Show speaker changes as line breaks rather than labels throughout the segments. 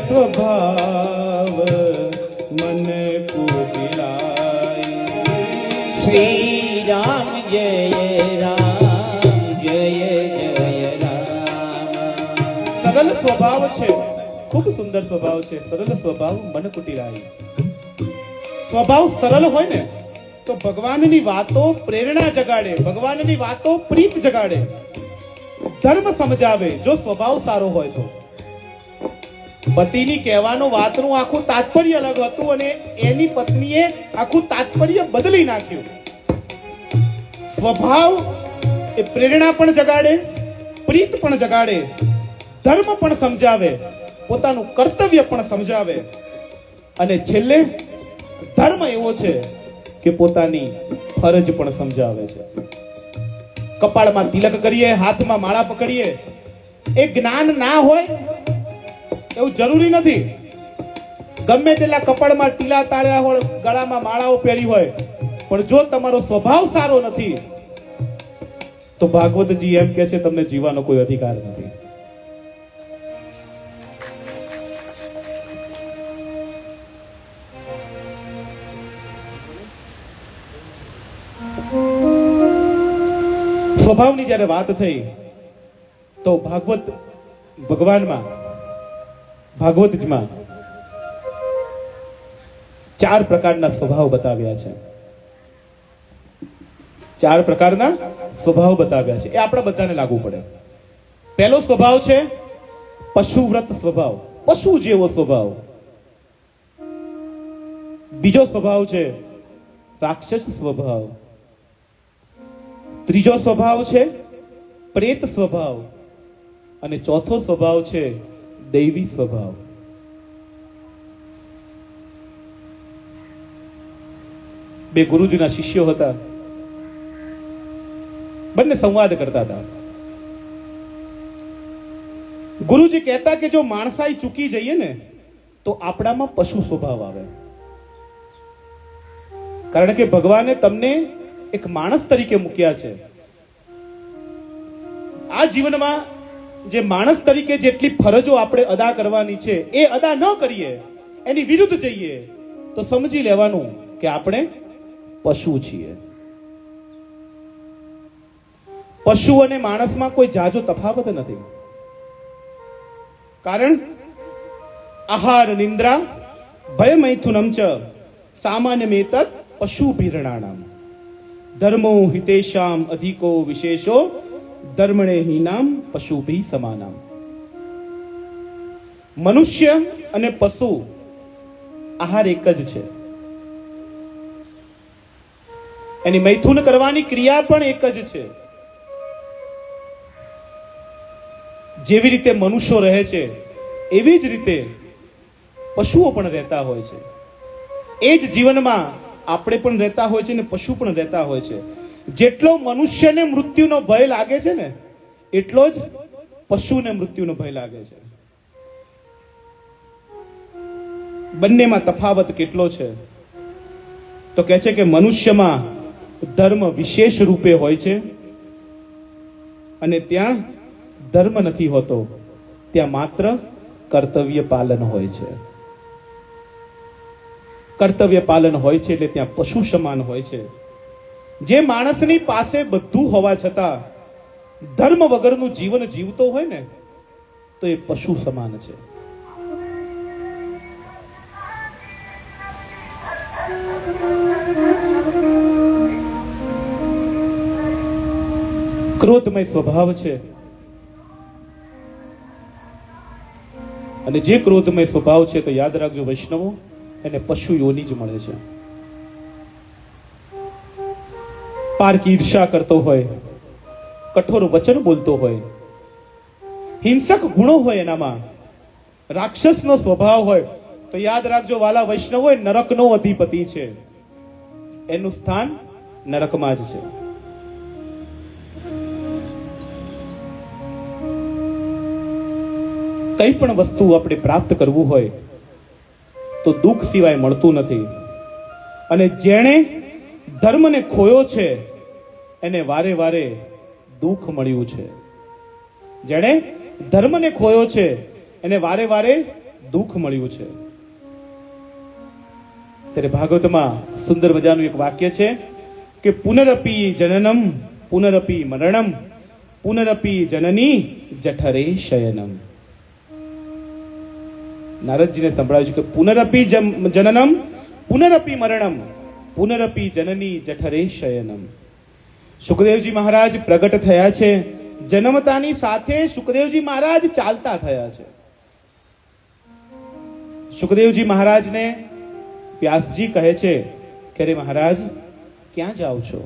સ્વભાવ મન કુદિલાય.
શ્રી રામ જય રામ જય જય રામ.
સરળ સ્વભાવ છે, ખૂબ સુંદર સ્વભાવ છે. સરળ સ્વભાવ મન કુટિલાય. સ્વભાવ સરળ હોય ને તો ભગવાનની વાતો પ્રેરણા જગાડે, ભગવાનની વાતો પ્રીત જગાડે, ધર્મ સમજાવે. જો સ્વભાવ સારો હોય તો પતિની કહેવાનો વાતનું આખું તાત્પર્ય અલગ હતું અને એની પત્નીએ આખું તાત્પર્ય બદલી નાખ્યું. સ્વભાવ એ પ્રેરણા પણ જગાડે, પ્રીત પણ જગાડે, ધર્મ પણ સમજાવે, પોતાનું કર્તવ્ય પણ સમજાવે અને છેલ્લે ધર્મ એવો છે કે પોતાની ફરજ પણ સમજાવે છે. કપાળમાં તિલક કરીએ, હાથમાં માળા પકડીએ, એ જ્ઞાન ના હોય એવું જરૂરી નથી. ગમે તેટલા કપાળમાં ટીલા તાળ્યા હોય, ગળામાં માળાઓ પહેરી હોય, પણ જો તમારો સ્વભાવ સારો નથી તો ભાગવતજી એમ કે છે તમને જીવવાનો કોઈ અધિકાર નથી. સ્વભાવની જયારે વાત થઈ તો ભગવાનમાં ભાગવતમાં 4 પ્રકારના સ્વભાવ બતાવ્યા છે. 4 પ્રકારના સ્વભાવ બતાવ્યા છે. એ આપણે બધાને લાગુ પડે. પહેલો સ્વભાવ છે પશુવ્રત સ્વભાવ, પશુ જેવો સ્વભાવ. બીજો સ્વભાવ છે રાક્ષસ સ્વભાવ. ત્રીજો સ્વભાવ છે પ્રેત સ્વભાવ અને ચોથો સ્વભાવ છે દૈવી સ્વભાવ. બે ગુરુજીના શિષ્યો હતા, બંને સંવાદ કરતા હતા. ગુરુજી કહેતા કે જો માણસાઈ ચૂકી જઈએ ને તો આપણામાં પશુ સ્વભાવ આવે. કારણ કે ભગવાને તમને એક માણસ તરીકે મૂક્યા છે. આ જીવનમાં જે માણસ તરીકે જેટલી ફરજો આપણે અદા કરવાની છે એ અદા ન કરીએ, એની વિરુદ્ધ જઈએ તો સમજી લેવાનું કે આપણે પશુ છીએ. પશુ અને માણસમાં કોઈ જાજો તફાવત નથી. કારણ આહાર નિંદ્રા ભય મૈથુનમ ચ સામાન્યમેતત પશુ ભીરણાનામ ધર્મો હિતેશામ અધિકો વિશેષો ધર્મણે હિનામ પશુભી સમાનામ. મનુષ્ય અને પશુ આહાર એક જ છે. એની મૈથુન કરવાની ક્રિયા પણ એક જ છે. જેવી રીતે મનુષ્યો રહે છે એવી જ રીતે પશુઓ પણ રહેતા હોય છે. એ જ જીવનમાં આપણે પણ રહેતા હોય છે ને પશુ પણ રહેતા હોય છે. જેટલો મનુષ્યને મૃત્યુનો ભય લાગે છે ને એટલો જ પશુને મૃત્યુનો ભય લાગે છે. બંનેમાં તફાવત કેટલો છે તો કહે છે કે મનુષ્યમાં ધર્મ વિશેષ રૂપે હોય છે અને ત્યાં ધર્મ નથી હોતો, ત્યાં માત્ર કર્તવ્ય પાલન હોય છે. કર્તવ્ય પાલન હોય છે એટલે ત્યાં પશુ સમાન હોય છે. જે માણસની પાસે બધું હોવા છતાં ધર્મ વગરનું જીવન જીવતો હોય ને તો એ પશુ સમાન છે. ક્રોધમય સ્વભાવ છે અને જે ક્રોધમય સ્વભાવ છે તો યાદ રાખજો વૈષ્ણવો, એને પશુ યોની જ મળે છે. પારકી ઈર્ષા કરતો હોય, કઠોર વચન બોલતો હોય, હિંસક ગુણો હોય, એનામાં રાક્ષસનો સ્વભાવ હોય તો યાદ રાખજો વાલા વૈષ્ણવો, એ નરકનો અધિપતિ છે. એનું સ્થાન નરકમાં જ છે. કઈ પણ વસ્તુ આપણે પ્રાપ્ત કરવું હોય તો દુઃખ સિવાય મળતું નથી. અને જેણે ધર્મને ખોયો છે એને વારે વારે દુઃખ મળ્યું છે. જેણે ધર્મને ખોયો છે એને વારે વારે દુઃખ મળ્યું છે. ત્યારે ભાગવતમાં સુંદર મજાનું એક વાક્ય છે કે પુનરપી જનનમ પુનરપી મરણમ પુનરપી જનની જઠરે શયનમ. નારદજીને સંભળાવ્યું છે કે પુનરપી જનનમ પુનરપી મરણમ પુનરપી જનની જઠરે શયનમ. સુખદેવજી મહારાજ પ્રગટ થયા છે. જન્મતાની સાથે સુખદેવજી મહારાજ ચાલતા થયા છે. સુખદેવજી મહારાજને વ્યાસજી કહે છે કે અરે મહારાજ, ક્યાં જાઓ છો?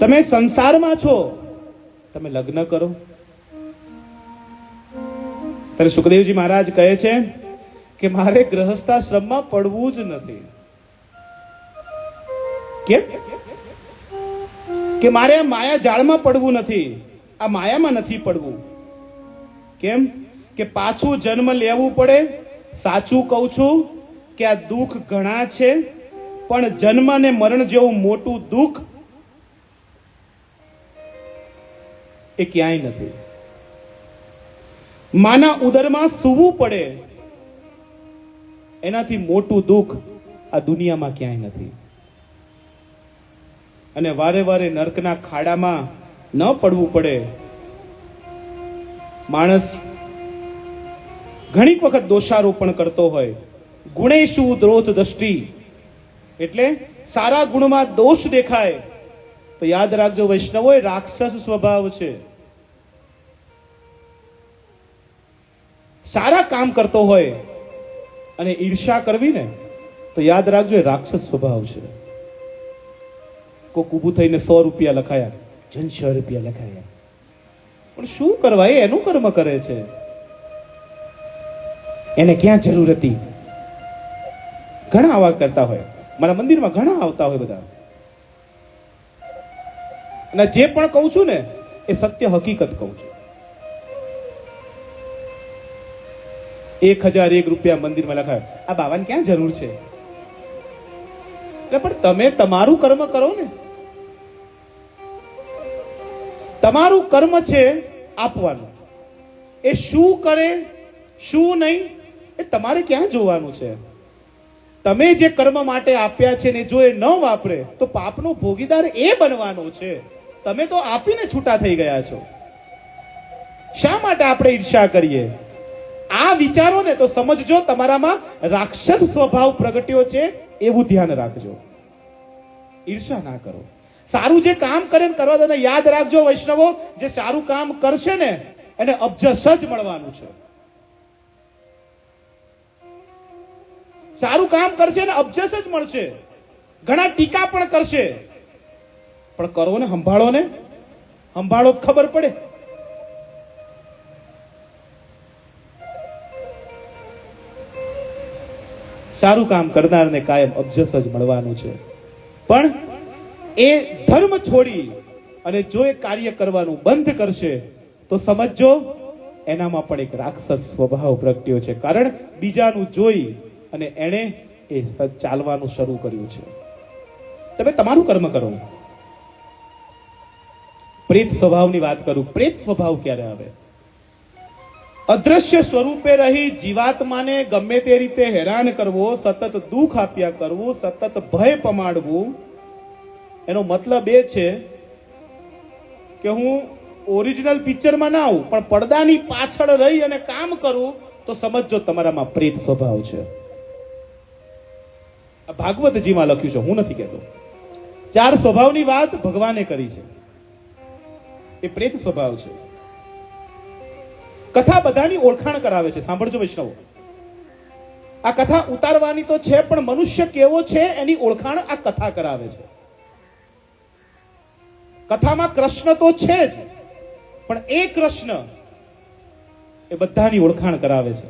તમે સંસારમાં છો, તમે લગ્ન કરો. ત્યારે સુખદેવજી મહારાજ કહે છે કે મારે ગૃહસ્થાશ્રમમાં પડવું જ નથી. કેમ? કે મારે આ માયા જાળમાં પડવું નથી, આ માયામાં નથી પડવું. કેમ? કે પાછું જન્મ લેવું પડે. સાચું કહું છું કે આ દુઃખ ઘણા છે, પણ જન્મ અને મરણ જેવું મોટું દુઃખ એ ક્યાંય નથી. માના ઉદરમાં સૂવું પડે એનાથી મોટું દુઃખ આ દુનિયામાં ક્યાંય નથી. અને વારે વારે નરકના ખાડામાં ન પડવું પડે. માણસ ઘણી વખત દોષારોપણ કરતો હોય. ગુણેશુ દ્રોત દ્રષ્ટિ, એટલે સારા ગુણમાં દોષ દેખાય તો યાદ રાખજો વૈષ્ણવો, એ રાક્ષસ સ્વભાવ છે. સારા કામ કરતો હોય અને ઈર્ષા કરવી ને તો યાદ રાખજો એ રાક્ષસ સ્વભાવ છે. કોક ઊભું થઈને 100 રૂપિયા લખાયા, જન 100 રૂપિયા લખાયા, પણ શું કરવા? એ એનું કર્મ કરે છે, એને ક્યાં જરૂર હતી? ઘણા આવા કરતા હોય. મારા મંદિરમાં ઘણા આવતા હોય બધા. અને જે પણ કહું છું ને એ સત્ય હકીકત કહું છું. 1001 રૂપિયા મંદિરમાં લખાય, આ બાબાને ક્યાં જરૂર છે? પણ તમે તમારું કર્મ કરો ને. તમારું કર્મ છે આપવાનું. એ શું કરે શું નહીં એ તમારે ક્યાં જોવાનું છે? તમે જે કર્મ માટે આપ્યા છે ને જો એ ન વાપરે તો પાપનો ભોગીદાર એ બનવાનો છે. તમે તો આપીને છૂટા થઈ ગયા છો. શા માટે આપણે ઈર્ષા કરીએ? આ વિચારો ને તો સમજજો તમારામાં રાક્ષસ સ્વભાવ પ્રગટ્યો છે, એવું ધ્યાન રાખજો. ઈર્ષા ના કરો. સારું જે કામ કરે ને કરવા દો ને. યાદ રાખજો વૈષ્ણવો, જે સારું કામ કરશે ને એને અબજસ જ મળવાનું છે. સારું કામ કરશે ને અબજસ જ મળશે. ઘણા ટીકા પણ કરશે, પણ કરો ને, સંભાળો ને, સંભાળો ખબર પડે. સારું કામ કરનારને કાયમ અબજસ જ મળવાનું છે. પણ એ ધર્મ છોડી અને જો એ કાર્ય કરવાનું બંધ કરશે તો સમજો એનામાં પણ એક રાક્ષસ સ્વભાવ પ્રગટ્યો છે. કારણ બીજાનું જોઈ અને એણે એ ચાલવાનું શરૂ કર્યું છે. તમે તમારું કર્મ કરો. પ્રેત સ્વભાવની વાત કરું. પ્રેત સ્વભાવ ક્યારે આવે? અદ્રશ્ય સ્વરૂપે રહી જીવાત્માને ગમે તે રીતે હેરાન કરવો, સતત દુઃખ આપ્યા કરવું, સતત ભય પમાડવું. એનો મતલબ એ છે કે હું ઓરિજિનલ પિક્ચરમાં ના આવું પણ પડદાની પાછળ રહી અને કામ કરું તો સમજો તમારામાં પ્રેત સ્વભાવ છે. ભાગવતજીમાં લખ્યું છે, હું નથી કહેતો. 4 સ્વભાવની વાત ભગવાને કરી છે. એ પ્રેત સ્વભાવ છે. કથા બધાની ઓળખાણ કરાવે છે. સાંભળજો વૈષ્ણવો, આ કથા ઉતારવાની તો છે પણ મનુષ્ય કેવો છે એની ઓળખાણ આ કથા કરાવે છે. કથામાં કૃષ્ણ તો છે જ, પણ એ કૃષ્ણ એ બધાની ઓળખાણ કરાવે છે.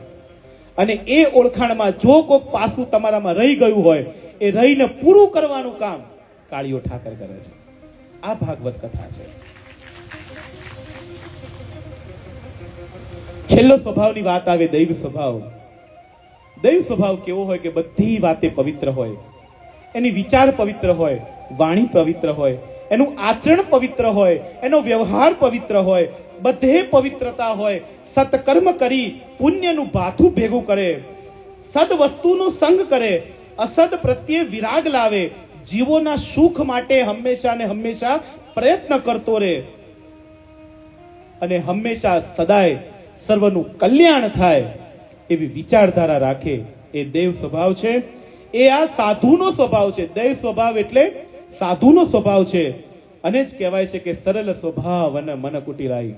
અને એ ઓળખાણમાં જો કોઈક પાસું તમારામાં રહી ગયું હોય એ રહીને પૂરું કરવાનું કામ કાળીઓ ઠાકર કરે છે. આ ભાગવત કથા છે. છેલ્લો સ્વભાવની વાત આવે, દૈવ સ્વભાવ. દૈવ સ્વભાવ કેવો હોય કે બધી વાતે પવિત્ર હોય, એની વિચાર પવિત્ર હોય, વાણી પવિત્ર હોય, એનું આચરણ પવિત્ર હોય, એનો વ્યવહાર પવિત્ર હોય, બધે પવિત્રતા હોય, સત્કર્મ કરી પુણ્યનું ભાથું ભેગું કરે, સદ વસ્તુનો સંગ કરે, અસદ પ્રત્યે વિરાગ લાવે, જીવોના સુખ માટે હંમેશા ને હંમેશા પ્રયત્ન કરતો રહે અને હંમેશા સદાય સર્વનું કલ્યાણ થાય એવી વિચારધારા રાખે, એ દેવ સ્વભાવ છે. એ આ સાધુનો સ્વભાવ છે. દેવ સ્વભાવ એટલે સાધુનો સ્વભાવ છે. અને જ કહેવાય છે કે સરળ સ્વભાવ અને મન કુટિરાઈ.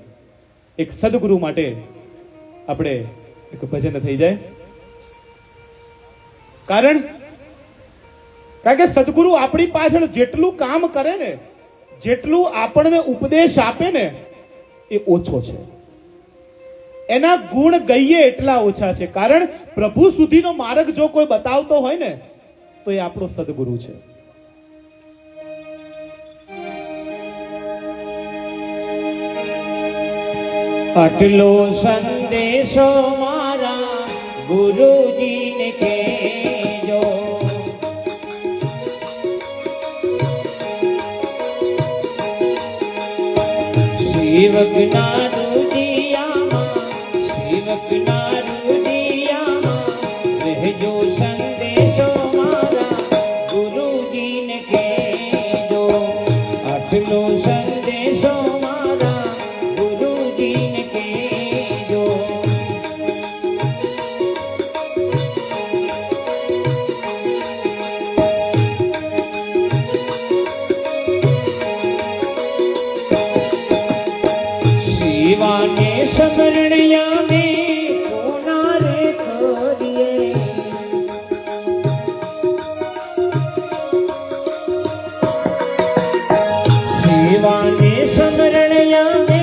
એક સદગુરુ માટે આપણે એક ભજન થઈ જાય. કારણ કે સદગુરુ આપણી પાછળ જેટલું કામ કરે ને, જેટલું આપણને ઉપદેશ આપે ને, એ ઓછો છે. એના ગુણ ગઈએ એટલા ઓછા છે. કારણ પ્રભુ સુધીનો માર્ગ જો કોઈ બતાવતો હોય ને તો એ આપણો સદગુરુ છે.
આટલો સંદેશો મારા ગુરુજીને કહેજો, સેવકના રુદિયામાં રહેજો સંદેશો મારા ગુરુજીને કહેજો. આટલો સંદેશો મારા ગુરુજીને કહેજો. શિવાને સમરણ્યા મે કોના રે કરીએ, શિવાને સમરણ્યા મે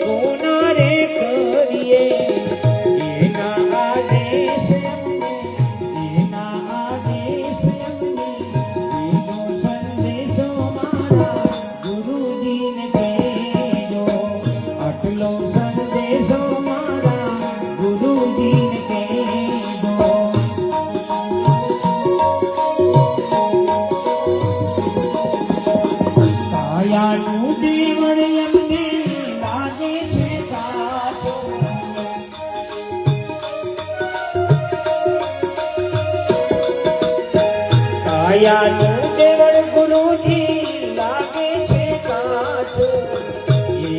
કોના રે કરીએ. એના આદેશ અમને, એના આદેશ અમને, એનો સંદેશો મારા ગુરુજીને કહેજો. આટલો સંદેશો મારા ગુરુજીને કહેજો. કાયાનું જીવન એમને લાગે છે કાચું, કાયાનું જીવન ગુરુજી લાગે છે કાચું.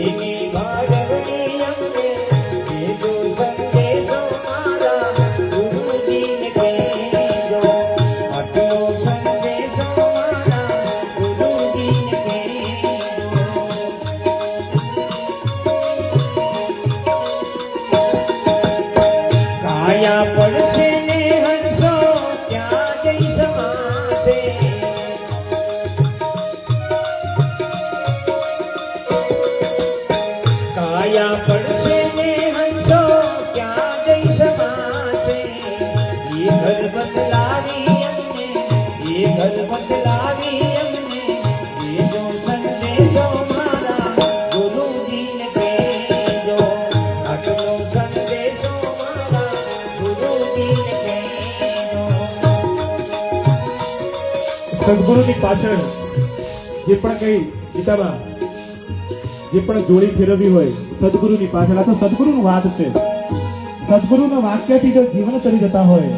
એની ભાગવણી અમને કહેજો સંદેશો મારા ગુરુજીને કહેજો. આટલો સંદેશો મારા ગુરુજીને કહેજો. કાયા પડશે ને હંસો ત્યાં જઈ સમાશે, કાયા પડશે ને હંસો ક્યાં જઈ સમાશે. એ ઘર બદલાવી અમને, એ ઘર બદલાવી અમને, એ જો સંદેશો મારા ગુરુજીને કહેજો. આટલો સંદેશો મારા ગુરુજીને કહેજો.
સદગુરુની પાછળ જે પણ કઈ ગીતામાં જે પણ જોડી ફેરવવી હોય સદગુરુની પાછળ, આ તો સદગુરુનું વાત છે. સદગુરુના વાક્યથી જો જીવન કરી જતા હોય,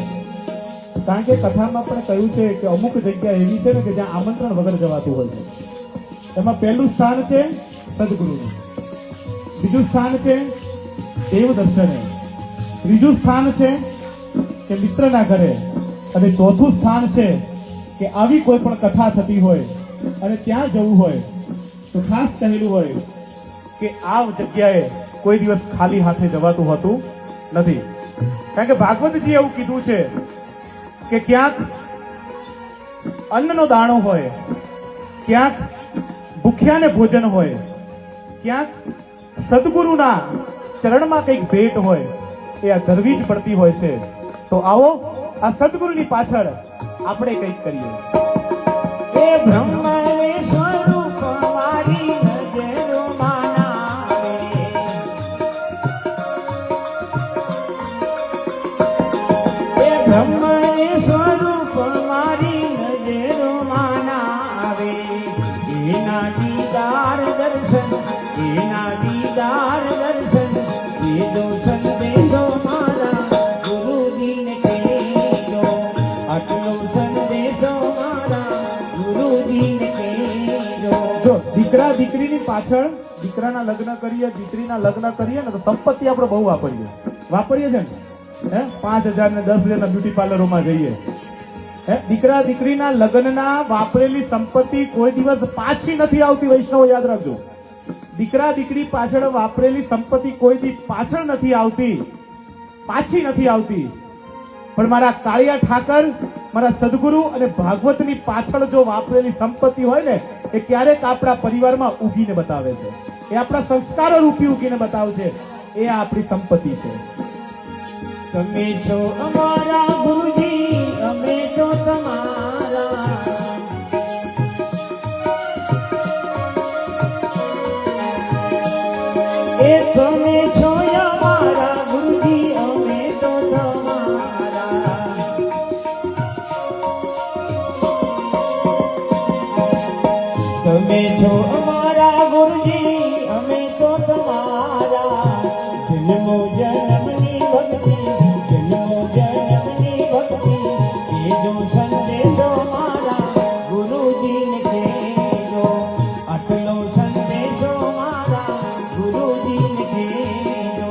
કારણ કે કથામાં પણ કહ્યું છે કે અમુક જગ્યા એવી છે ને કે જ્યાં આમંત્રણ વગર જવાતું હોય છે. એમાં પહેલું સ્થાન છે સદગુરુનું, બીજું સ્થાન છે દેવ દર્શને, ત્રીજું સ્થાન છે કે મિત્રના ઘરે, અને ચોથું સ્થાન છે કે આવી કોઈ પણ કથા થતી હોય અને ત્યાં જવું હોય તો ખાસ કહેલું હોય કે આ જગ્યાએ કોઈ દિવસ ખાલી હાથે જવાતું હોતું નથી. કારણ કે ભાગવતજી એવું કીધું છે કે ક્યાંક અન્નનો દાણો હોય, ક્યાંક ભૂખ્યાને ભોજન હોય, ક્યાંક સદગુરુના ચરણમાં કંઈક ભેટ હોય, એ આ ધરવી જ પડતી હોય છે. તો આવો આ સદગુરુની પાછળ આપણે કંઈક કરીએ.
એ બ્રહ્મ રે સ્વરૂપ મારી નજરોમાં નાવે, એ બ્રહ્મ રે સ્વરૂપ મારી નજરોમાં નાવે. એના દીદાર દર્શન, એના દીદાર દર્શન, એ જો
પાછળ દીકરાના લગ્ન કરીએ, દીકરીના લગ્ન કરીએ ને તો સંપત્તિ આપણે બહુ વાપરીએ છે ને, 5,000 ને 10,000 ના બ્યુટી પાર્લરોમાં જઈએ. દીકરા દીકરીના લગ્નના વાપરેલી સંપત્તિ કોઈ દિવસ પાછી નથી આવતી. વૈષ્ણવ યાદ રાખજો, દીકરા દીકરી પાછળ વાપરેલી સંપત્તિ કોઈ દી પાછળ નથી આવતી, પાછી નથી આવતી. પણ મારા કાળિયા ઠાકર, મારા સદગુરુ અને ભાગવતની પાછળ જો વાપરેલી સંપત્તિ હોય ને, એ ક્યારેક આપણા પરિવારમાં ઉગીને બતાવે છે. એ આપણા સંસ્કારો રૂપી ઉગીને બતાવશે. એ આપણી સંપત્તિ છે.
તમે છો અમારા ગુરુજી, અમે છો તમારા. એ તમે છો અમારા ગુરુજી, અમે તો તમારા. તમે છો અમારા ગુરુજી, અમે તો તમારા. જન્મો જન્મની ભક્તિ, જન્મો જન્મની ભક્તિ, એ જો સંદેશો મારા ગુરુજીને કહેજો. આટલો સંદેશો મારા ગુરુજીને કહેજો.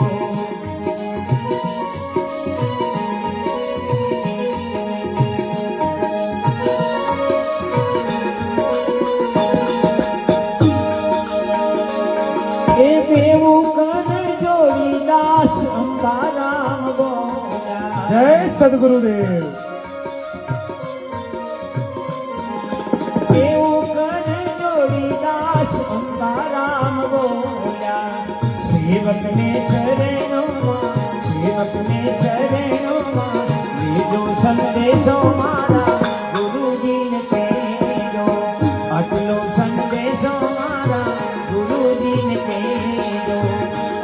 એ બેવું કર જોડી દાસ અંબારામ બોલ્યા.
જય સદગુરુદેવ.
બેવું કર જોડી દાસ અંબારામ બોલ્યા. સેવકને ચરણોમાં, સેવકને ચરણોમાં લીધો સંદેશો મારા ગુરુજીને કહેજો. આટલો સંદેશો મારા ગુરુજીને કહેજો.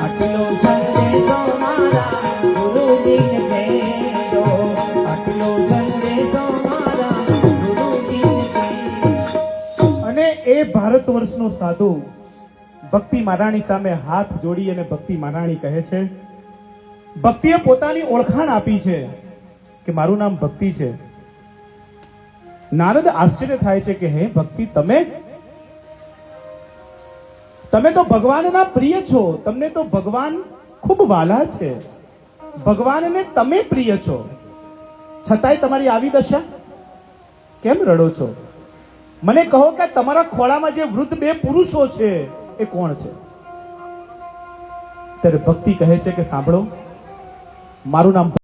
આટલો સંદેશો મારા ગુરુજીને કહેજો. આટલો સંદેશો મારા ગુરુજીને કહેજો.
અને એ ભારત વર્ષનો સાધુ ભક્તિ મહારાણી સામે હાથ જોડી અને ભક્તિ મહારાણી કહે છે, ભક્તિએ પોતાની ઓળખાણ આપી છે કે મારું નામ ભક્તિ છે. નારદ આશ્ચર્ય થાય છે કે હે ભક્તિ, તમે તો ભગવાનના પ્રિય છો, તમને તો ભગવાન ખૂબ વાલા છે, ભગવાનને તમે પ્રિય છો, છતાંય તમારી આવી દશા કેમ રડો છો? મને કહો કે તમારા ખોળામાં જે વૃદ્ધ 2 પુરુષો છે એ કોણ છે? ત્યારે ભક્તિ કહે છે કે સાંભળો, મારું નામ